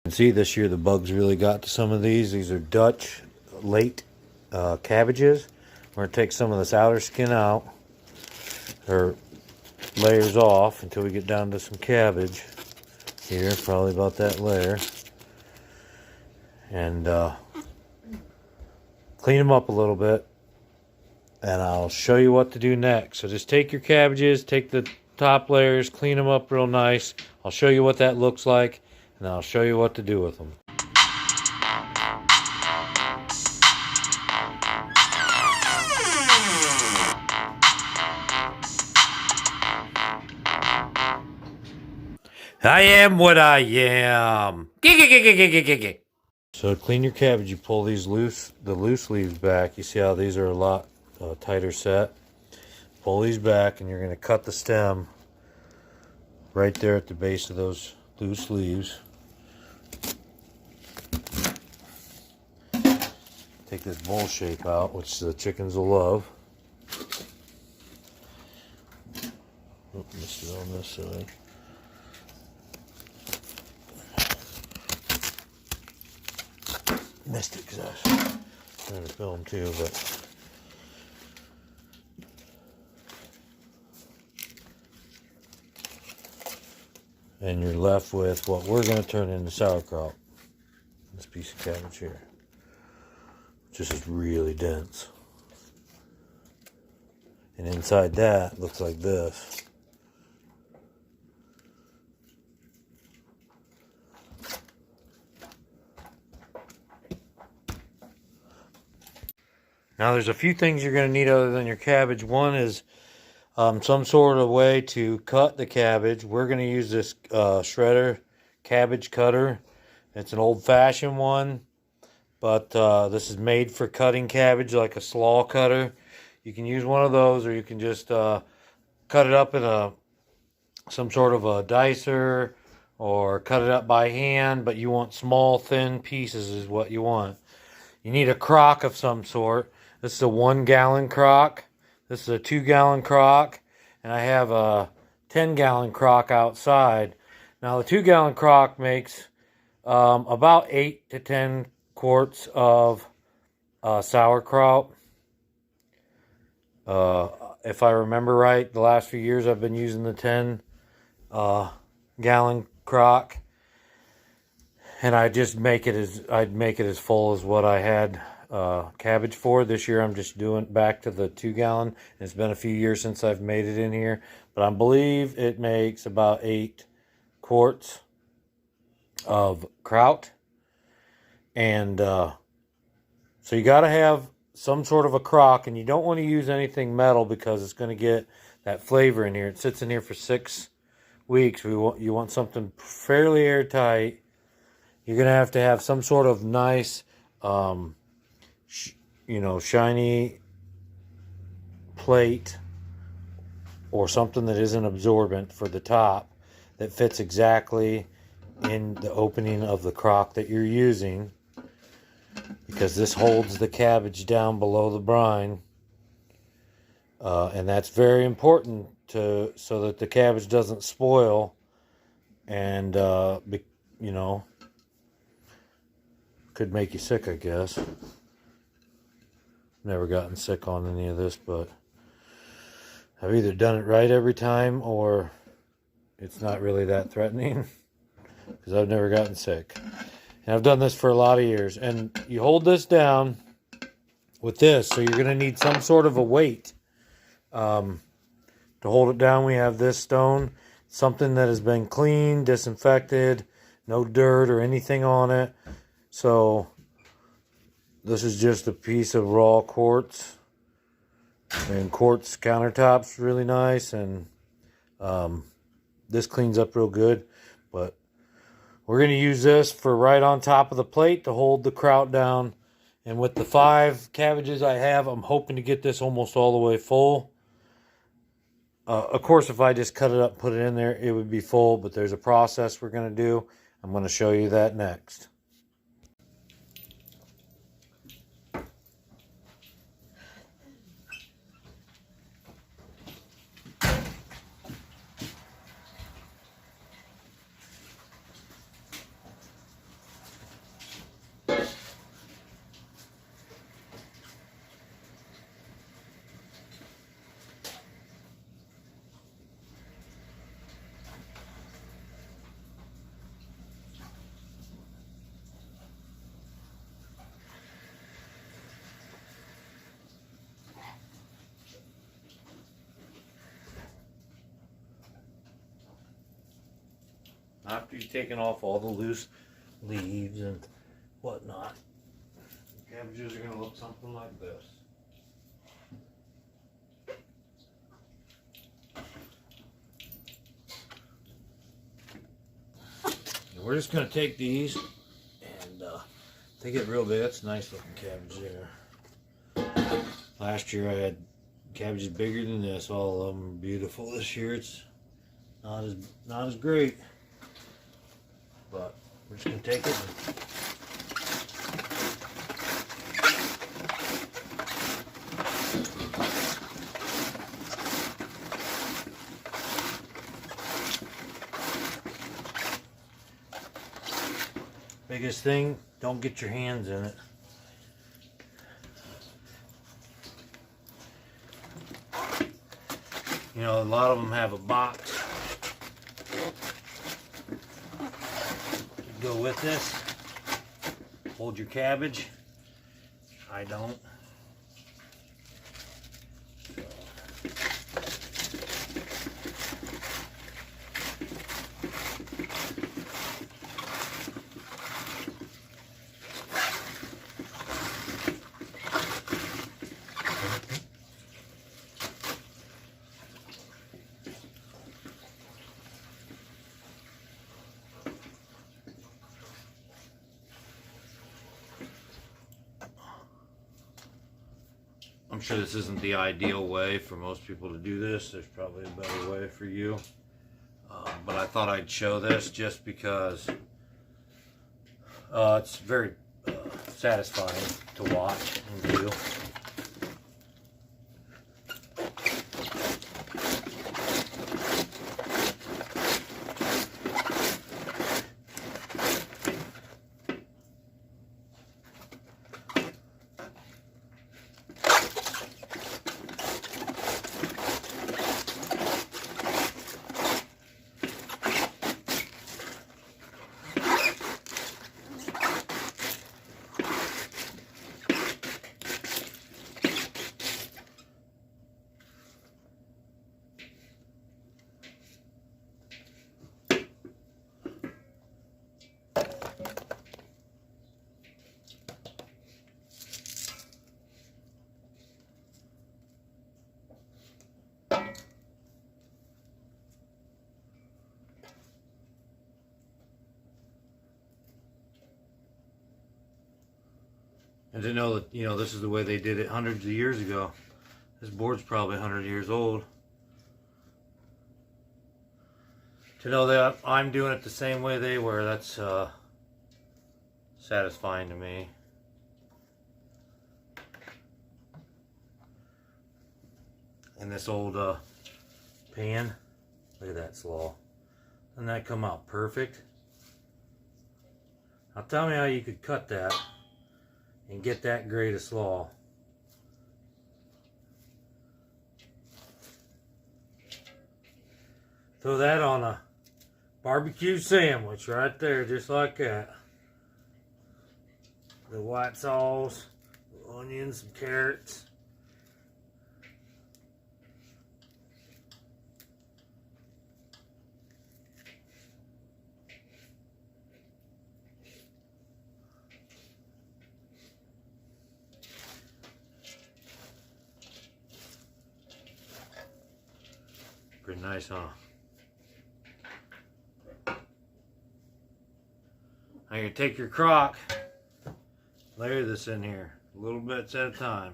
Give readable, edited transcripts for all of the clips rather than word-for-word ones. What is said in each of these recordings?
See, this year the bugs really got to some of these. These are Dutch late cabbages. We're going to take some of this outer skin out, or layers off, until we get down to some cabbage here, probably about that layer. And clean them up a little bit, and I'll show you what to do next. So just take your cabbages, take the top layers, clean them up real nice. I'll show you what that looks like, and I'll show you what to do with them. I am what I am. So to clean your cabbage, you pull these the loose leaves back. You see how these are a lot tighter set. Pull these back, and you're going to cut the stem right there at the base of those loose leaves. Take this bowl shape out, which the chickens will love. Oh, missed it on this side. Missed it because I was trying to film too, but and you're left with what we're going to turn into sauerkraut. This piece of cabbage here. Just is really dense. And inside that looks like this. Now there's a few things you're going to need other than your cabbage. One is some sort of way to cut the cabbage. We're going to use this shredder cabbage cutter. It's an old-fashioned one, but this is made for cutting cabbage, like a slaw cutter. You can use one of those, or you can just cut it up in some sort of a dicer, or cut it up by hand, but you want small, thin pieces is what you want. You need a crock of some sort. This is a 1 gallon crock. This is a 2 gallon crock. And I have a 10 gallon crock outside. Now the 2 gallon crock makes about 8 to 10 quarts of sauerkraut. If I remember right, the last few years I've been using the 10 gallon crock. And I'd make it as full as what I had cabbage for. This year I'm just doing back to the 2 gallon. It's been a few years since I've made it in here, but I believe it makes about 8 quarts of kraut. And so you got to have some sort of a crock, and you don't want to use anything metal because it's going to get that flavor in here. It sits in here for 6 weeks. You want something fairly airtight. You're going to have some sort of nice, shiny plate or something that isn't absorbent for the top that fits exactly in the opening of the crock that you're using, because this holds the cabbage down below the brine, and that's very important so that the cabbage doesn't spoil and could make you sick, I guess. Never gotten sick on any of this, but I've either done it right every time or it's not really that threatening, because I've never gotten sick. And I've done this for a lot of years. And you hold this down with this, so you're going to need some sort of a weight to hold it down. We have this stone, something that has been cleaned, disinfected, no dirt or anything on it. So this is just a piece of raw quartz, and quartz countertops really nice, and this cleans up real good. But we're going to use this for right on top of the plate to hold the kraut down. And with the 5 cabbages I have, I'm hoping to get this almost all the way full. Of course, if I just cut it up and put it in there, it would be full, but there's a process we're going to do. I'm going to show you that next. after you've taken off all the loose leaves and whatnot, cabbages are going to look something like this. And we're just going to take these, and they get real big. That's a nice looking cabbage there. Last year I had cabbages bigger than this. All of them are beautiful. This year it's not as great, but we're just going to take it. Biggest thing, don't get your hands in it. You know, a lot of them have a box to go with this. Hold your cabbage. I don't. I'm sure this isn't the ideal way for most people to do this. There's probably a better way for you. But I thought I'd show this just because it's very satisfying to watch and do. And to know that, you know, this is the way they did it hundreds of years ago. This board's probably 100 years old. To know that I'm doing it the same way they were, that's satisfying to me. And this old pan, look at that slaw. Doesn't that come out perfect? Now tell me how you could cut that and get that great a slaw. Throw that on a barbecue sandwich right there, just like that. The white sauce, the onions, some carrots. Pretty nice, huh? Now you take your crock, layer this in here, little bits at a time.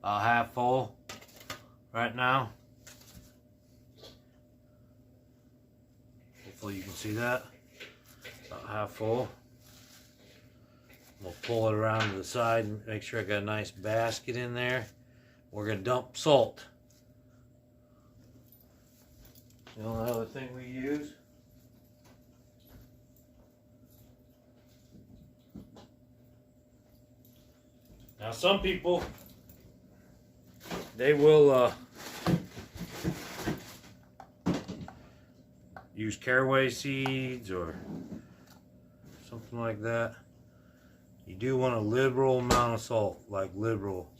Half full right now. Hopefully you can see that. About half full. We'll pull it around to the side and make sure I got a nice basket in there. We're going to dump salt. The only other thing we use. Now some people, they will use caraway seeds or something like that. You do want a liberal amount of salt, like liberal.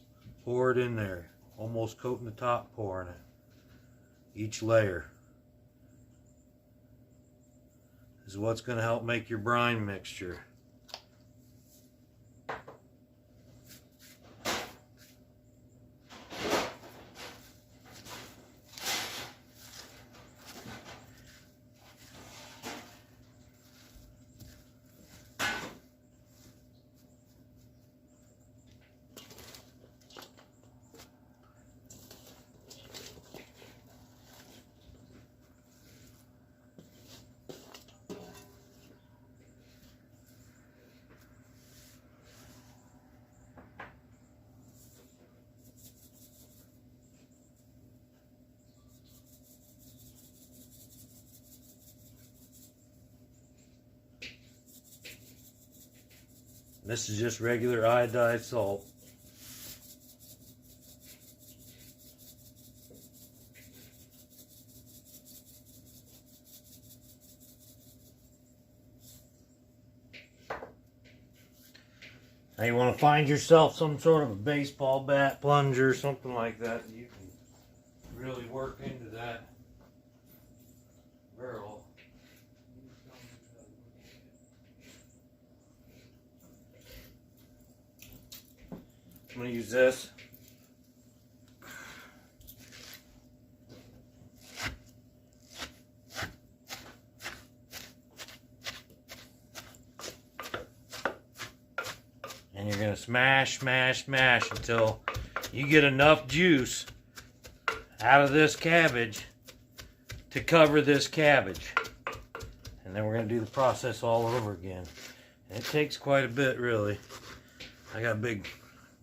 Pour it in there, almost coating the top, pouring it. Each layer. This is what's going to help make your brine mixture. This is just regular iodized salt. Now you want to find yourself some sort of a baseball bat, plunger, something like that. You can really work into that barrel. I'm going to use this. And you're going to smash, smash, smash until you get enough juice out of this cabbage to cover this cabbage. And then we're going to do the process all over again. And it takes quite a bit, really. I got a big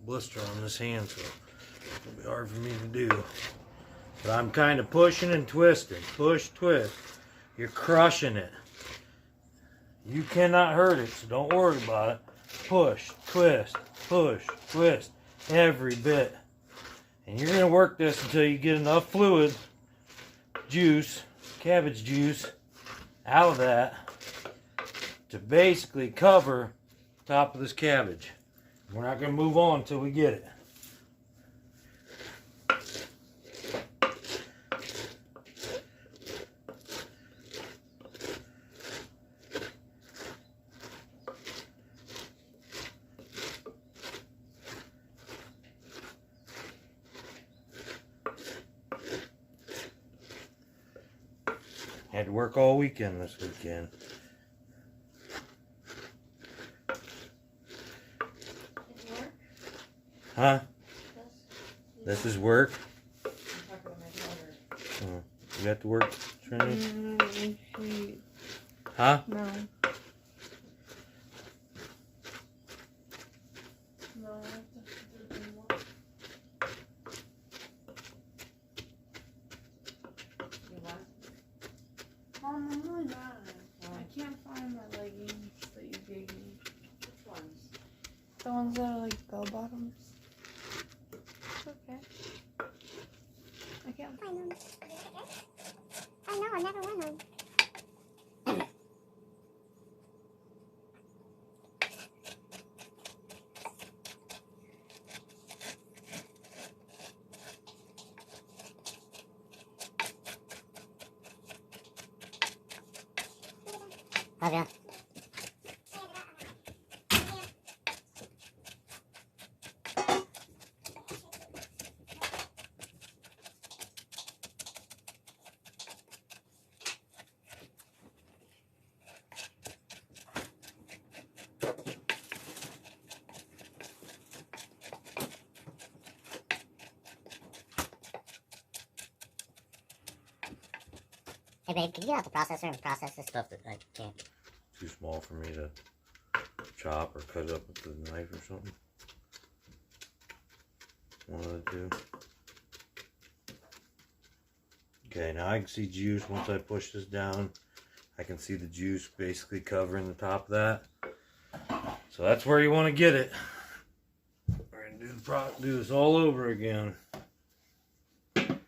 blister on this hand, so it'll be hard for me to do. But I'm kind of pushing and twisting. Push, twist. You're crushing it. You cannot hurt it, so don't worry about it. Push, twist, every bit. And you're going to work this until you get enough fluid, juice, cabbage juice, out of that to basically cover the top of this cabbage. We're not going to move on until we get it. Had to work all weekend this weekend. Huh? This is work? Oh, you got to work, Trinity? Huh? No. No, I have to do more. You what? Mom, I'm really mad. I can't find my leggings that you gave me. Which ones? The ones that are like bell bottoms. It's okay. I can't find them. I know, I never won them. Okay. Hey babe, can you get out the processor and process this stuff that I can't? Too small for me to chop or cut up with the knife or something. One of the two. Okay, now I can see juice. Once I push this down, I can see the juice basically covering the top of that. So that's where you want to get it. We're going to do this all over again. And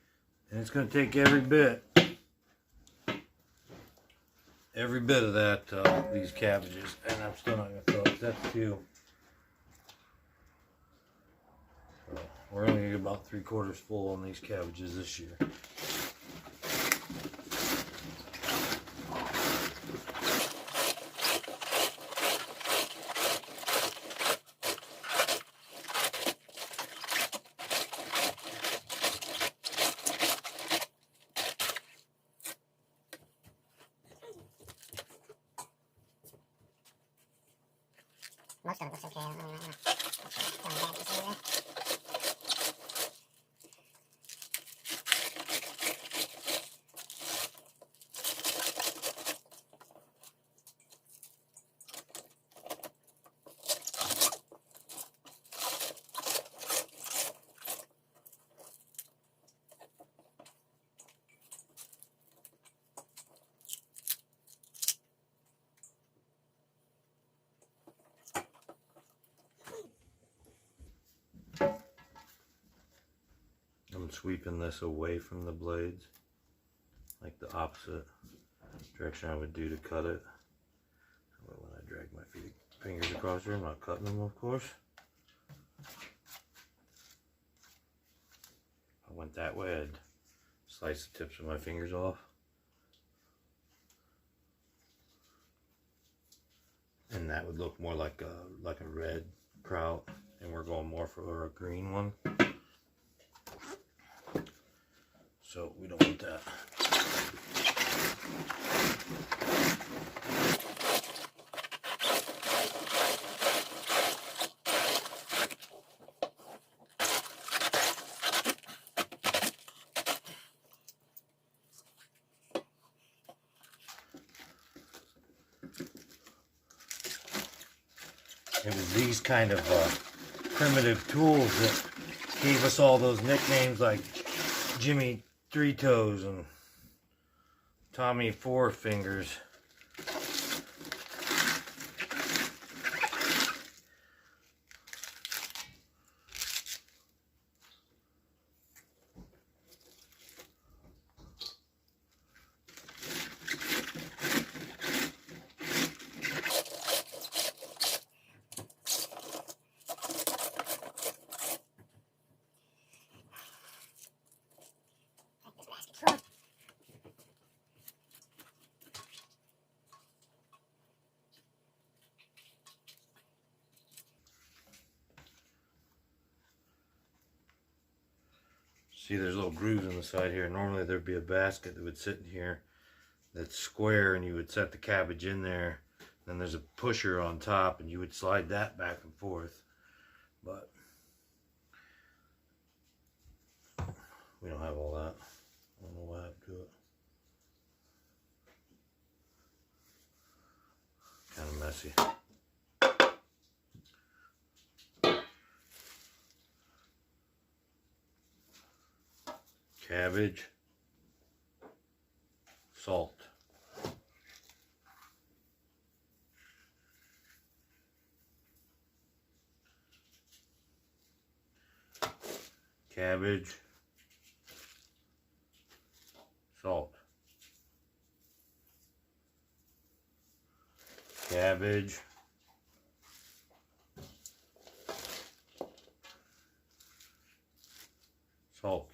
it's going to take every bit of that, these cabbages. And I'm still not going to cook. That's two. We're only gonna get about 3/4 full on these cabbages this year. Most of it looks okay. I don't know. Coming back to see there. I'm sweeping this away from the blades, like the opposite direction I would do to cut it. But when I drag my fingers across here, I'm not cutting them, of course. If I went that way, I'd slice the tips of my fingers off. And that would look more like a red kraut, and we're going more for a green one. So we don't want that. It was these kind of primitive tools that gave us all those nicknames like Jimmy Three Toes and Tommy Four Fingers. See, there's little grooves on the side here. Normally there'd be a basket that would sit in here that's square, and you would set the cabbage in there. Then there's a pusher on top, and you would slide that back and forth. But we don't have all that. I don't know what happened to it. Kind of messy. Cabbage, salt, cabbage, salt, cabbage, salt.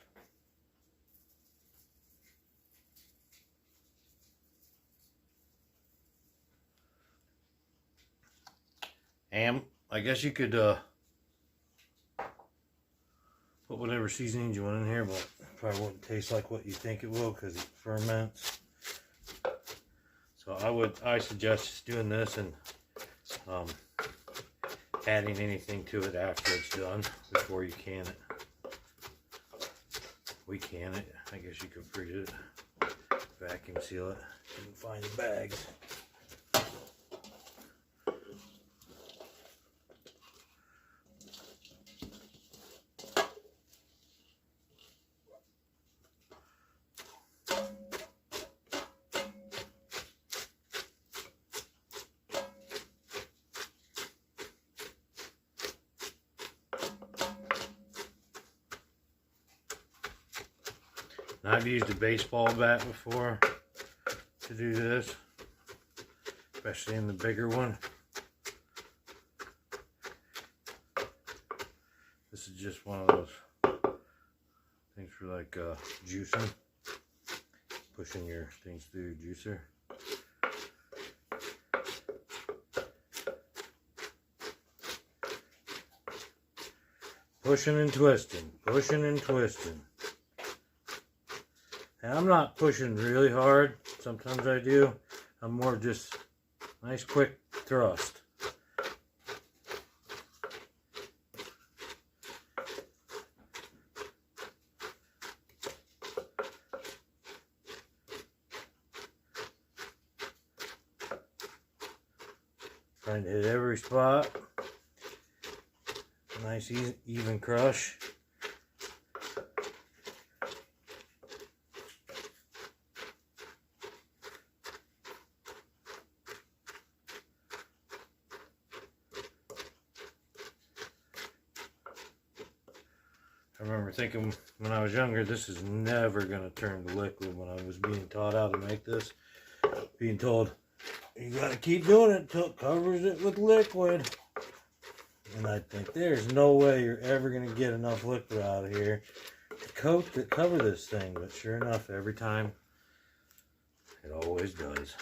And I guess you could put whatever seasonings you want in here, but it probably won't taste like what you think it will because it ferments. So I suggest just doing this and adding anything to it after it's done before you can it. We can it. I guess you could freeze it, vacuum seal it. You can find the bags. Now, I've used a baseball bat before to do this, especially in the bigger one. This is just one of those things for like juicing, pushing your things through your juicer. Pushing and twisting, pushing and twisting. And I'm not pushing really hard. Sometimes I do. I'm more just nice quick thrust. Trying to hit every spot. Nice even crush. I remember thinking when I was younger, this is never going to turn to liquid. When I was being taught how to make this, being told, you got to keep doing it until it covers it with liquid. And I think there's no way you're ever going to get enough liquid out of here to cover this thing. But sure enough, every time, it always does.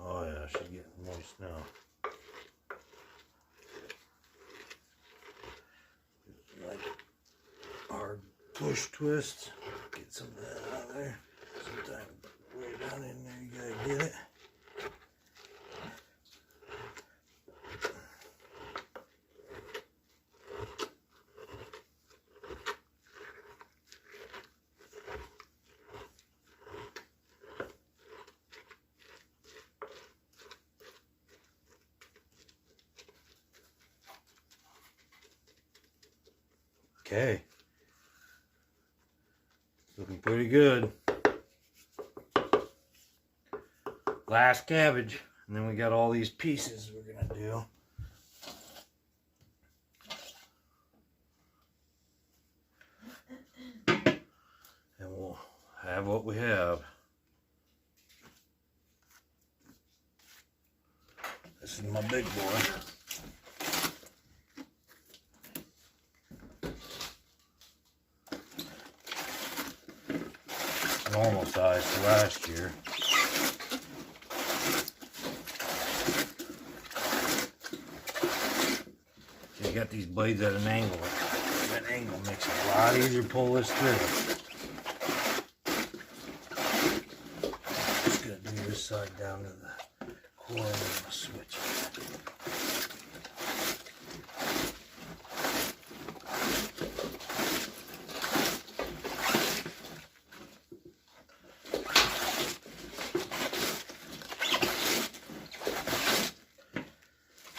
Oh yeah, she's getting moist now. Like hard push twist. Get some of that out of there. Sometimes way down in there you gotta get it. Okay, looking pretty good. Last cabbage, and then we got all these pieces we're gonna do. And we'll have what we have. This is my big boy. Normal size for last year. You got these blades at an angle. That angle makes it a lot easier to pull this through. Just gonna do this side down to the core and then I'll switch it.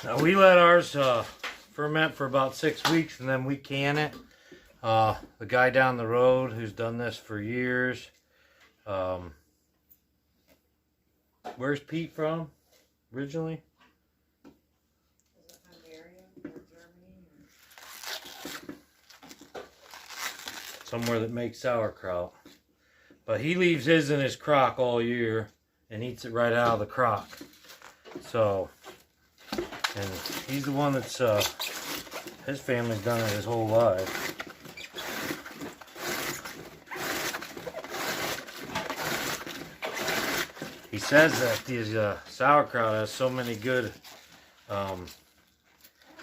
Now we let ours ferment for about 6 weeks and then we can it. The guy down the road who's done this for years. Where's Pete from originally? Is it Hungary or Germany? Somewhere that makes sauerkraut. But he leaves his in his crock all year and eats it right out of the crock. So, and he's the one that's, his family's done it his whole life. He says that these sauerkraut has so many good,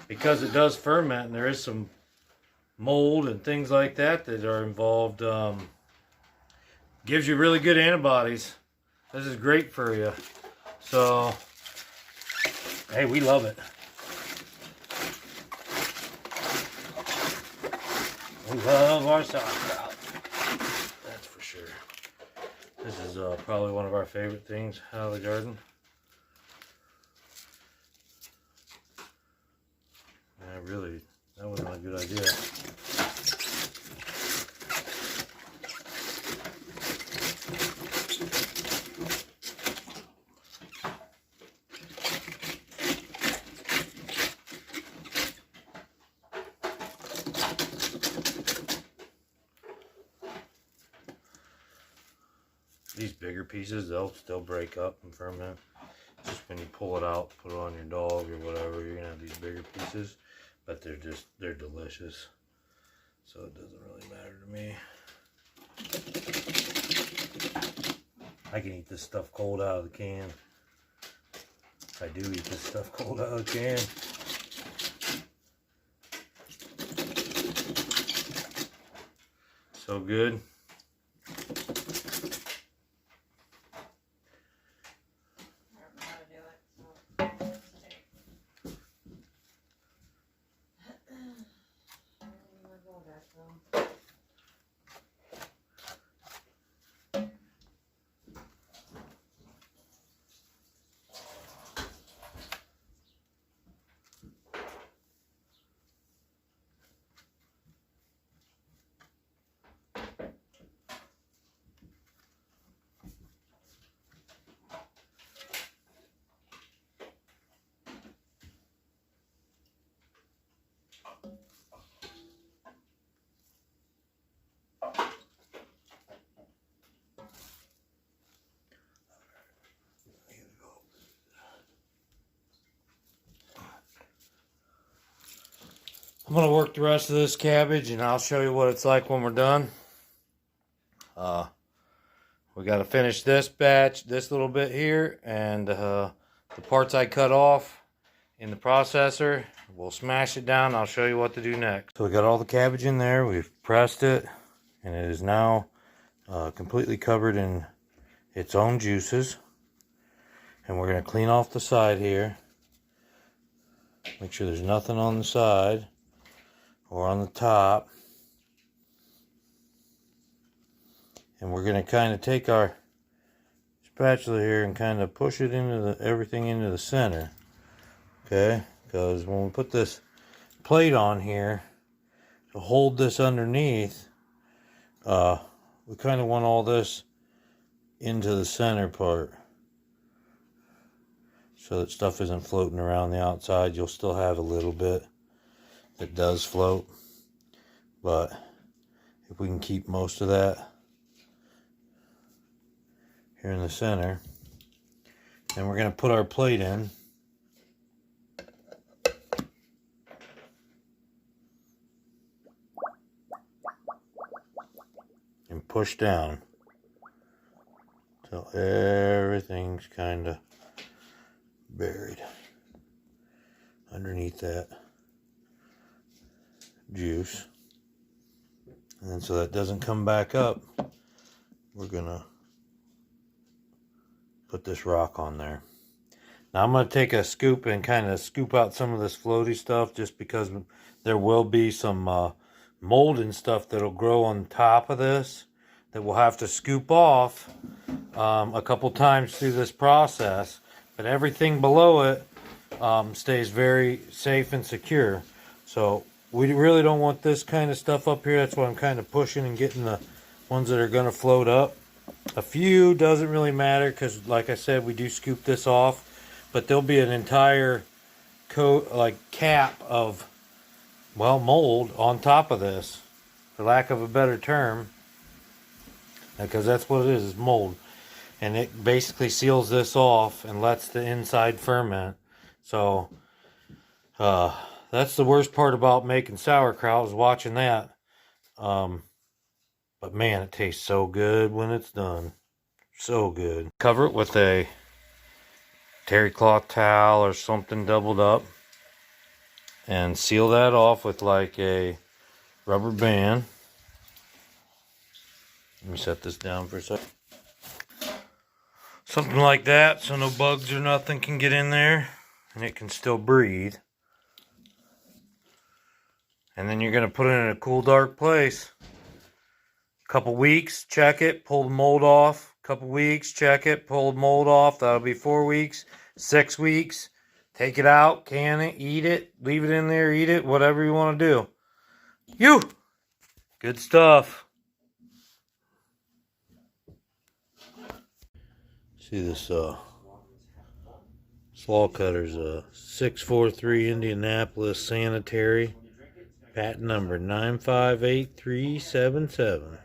because it does ferment and there is some mold and things like that that are involved, gives you really good antibodies. This is great for you. So, hey, we love it. We love our sauerkraut. That's for sure. This is probably one of our favorite things out of the garden. Yeah, really, that wasn't a good idea. these bigger pieces, they'll still break up and ferment. Just when you pull it out, put it on your dog or whatever, you're gonna have these bigger pieces, but they're delicious. So it doesn't really matter to me. I can eat this stuff cold out of the can. I do eat this stuff cold out of the can. So good. I'm going to work the rest of this cabbage and I'll show you what it's like when we're done. We got to finish this batch, this little bit here, and the parts I cut off in the processor. We'll smash it down. I'll show you what to do next. So we got all the cabbage in there. We've pressed it, and it is now completely covered in its own juices. And we're going to clean off the side here. Make sure there's nothing on the side or on the top. And we're going to kind of take our spatula here and kind of push it into everything into the center. Okay, because when we put this plate on here to hold this underneath, we kind of want all this into the center part so that stuff isn't floating around the outside. You'll still have a little bit that does float, but if we can keep most of that here in the center, then we're going to put our plate in. And push down till everything's kind of buried underneath that juice. And then so that doesn't come back up, we're gonna put this rock on there. Now I'm going to take a scoop and kind of scoop out some of this floaty stuff, just because there will be some mold and stuff that'll grow on top of this that we'll have to scoop off a couple times through this process. But everything below it stays very safe and secure. So we really don't want this kind of stuff up here. That's why I'm kind of pushing and getting the ones that are going to float up. A few doesn't really matter because, like I said, we do scoop this off. But there'll be an entire coat, like cap of, well, mold on top of this, for lack of a better term, because that's what it is mold. And it basically seals this off and lets the inside ferment. So that's the worst part about making sauerkraut, is watching that. But man, it tastes so good when it's done. So good. Cover it with a terry cloth towel or something doubled up, and seal that off with like a rubber band. Let me set this down for a second. Something like that, so no bugs or nothing can get in there and it can still breathe. And then you're going to put it in a cool, dark place. Couple weeks, check it, pull the mold off. Couple weeks, check it, pull the mold off. That'll be 4 weeks, 6 weeks. Take it out, can it, eat it, leave it in there, eat it, whatever you want to do. Good stuff. See this slaw cutter's a 643 Indianapolis Sanitary, patent number 958377.